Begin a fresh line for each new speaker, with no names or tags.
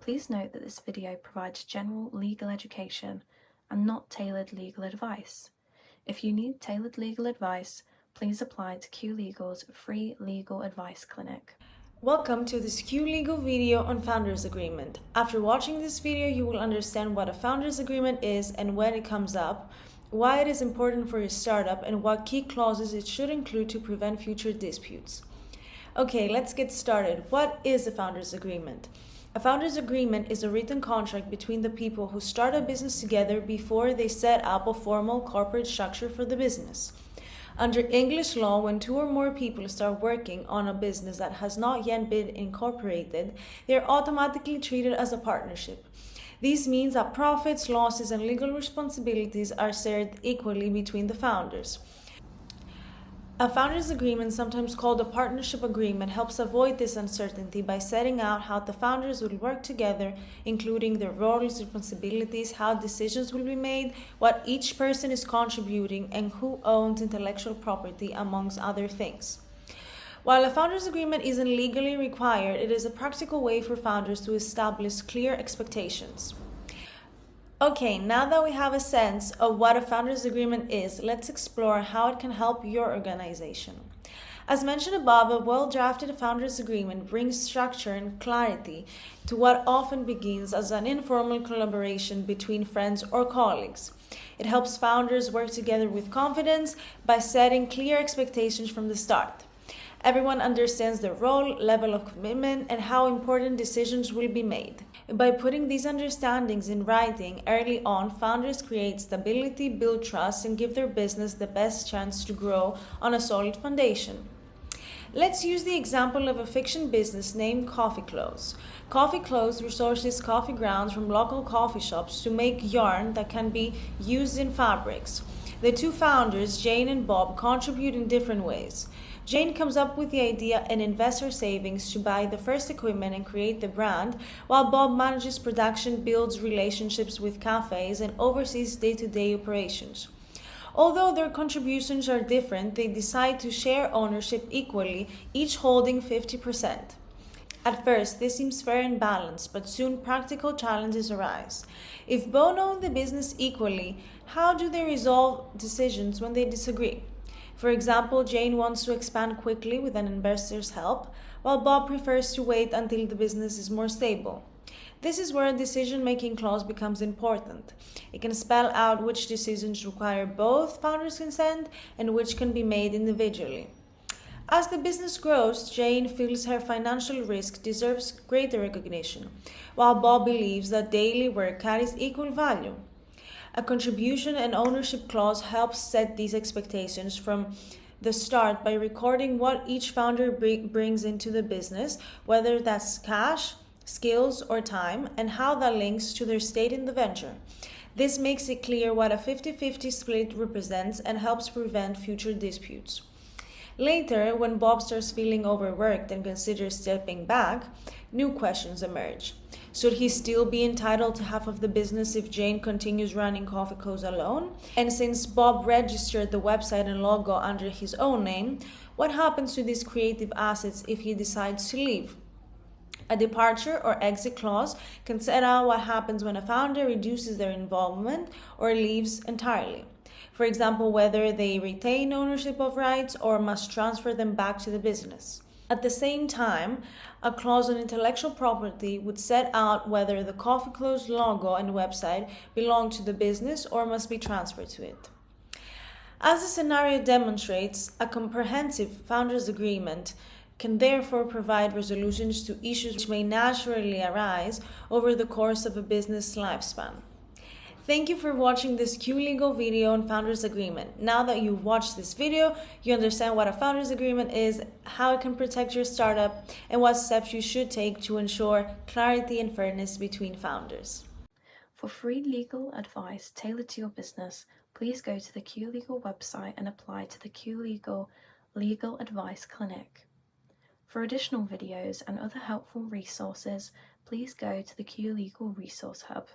Please note that this video provides general legal education and not tailored legal advice. If you need tailored legal advice, please apply to Q Legal's free legal advice clinic.
Welcome to this Q Legal video on Founders Agreement. After watching this video, you will understand what a Founders Agreement is and when it comes up, why it is important for your startup, and what key clauses it should include to prevent future disputes. Okay, let's get started. What is a Founders Agreement? A Founders Agreement is a written contract between the people who start a business together before they set up a formal corporate structure for the business. Under English law, when two or more people start working on a business that has not yet been incorporated, they are automatically treated as a partnership. This means that profits, losses, and legal responsibilities are shared equally between the founders. A founders agreement, sometimes called a partnership agreement, helps avoid this uncertainty by setting out how the founders will work together, including their roles, responsibilities, how decisions will be made, what each person is contributing, and who owns intellectual property, amongst other things. While a founders agreement isn't legally required, it is a practical way for founders to establish clear expectations. Okay, now that we have a sense of what a founders agreement is, let's explore how it can help your organization. As mentioned above, a well-drafted founders agreement brings structure and clarity to what often begins as an informal collaboration between friends or colleagues. It helps founders work together with confidence by setting clear expectations from the start. Everyone understands their role, level of commitment, and how important decisions will be made. By putting these understandings in writing early on, founders create stability, build trust, and give their business the best chance to grow on a solid foundation. Let's use the example of a fiction business named Coffee Clothes. Coffee Clothes resources coffee grounds from local coffee shops to make yarn that can be used in fabrics. The two founders, Jane and Bob, contribute in different ways. Jane comes up with the idea and invests her savings to buy the first equipment and create the brand, while Bob manages production, builds relationships with cafes, and oversees day-to-day operations. Although their contributions are different, they decide to share ownership equally, each holding 50%. At first, this seems fair and balanced, but soon practical challenges arise. If both own the business equally, how do they resolve decisions when they disagree? For example, Jane wants to expand quickly with an investor's help, while Bob prefers to wait until the business is more stable. This is where a decision-making clause becomes important. It can spell out which decisions require both founders' consent and which can be made individually. As the business grows, Jane feels her financial risk deserves greater recognition, while Bob believes that daily work carries equal value. A contribution and ownership clause helps set these expectations from the start by recording what each founder brings into the business, whether that's cash, skills, or time, and how that links to their stake in the venture. This makes it clear what a 50-50 split represents and helps prevent future disputes. Later, when Bob starts feeling overworked and considers stepping back, new questions emerge. Should he still be entitled to half of the business if Jane continues running Coffee Clothes alone? And since Bob registered the website and logo under his own name, what happens to these creative assets if he decides to leave? A departure or exit clause can set out what happens when a founder reduces their involvement or leaves entirely. For example, whether they retain ownership of rights or must transfer them back to the business. At the same time, a clause on intellectual property would set out whether the Coffee Clothes logo and website belong to the business or must be transferred to it. As the scenario demonstrates, a comprehensive founders agreement can therefore provide resolutions to issues which may naturally arise over the course of a business lifespan. Thank you for watching this Q Legal video on Founders Agreement. Now that you've watched this video, you understand what a Founders Agreement is, how it can protect your startup, and what steps you should take to ensure clarity and fairness between founders.
For free legal advice tailored to your business, please go to the Q Legal website and apply to the Q Legal Legal Advice Clinic. For additional videos and other helpful resources, please go to the Q Legal Resource Hub.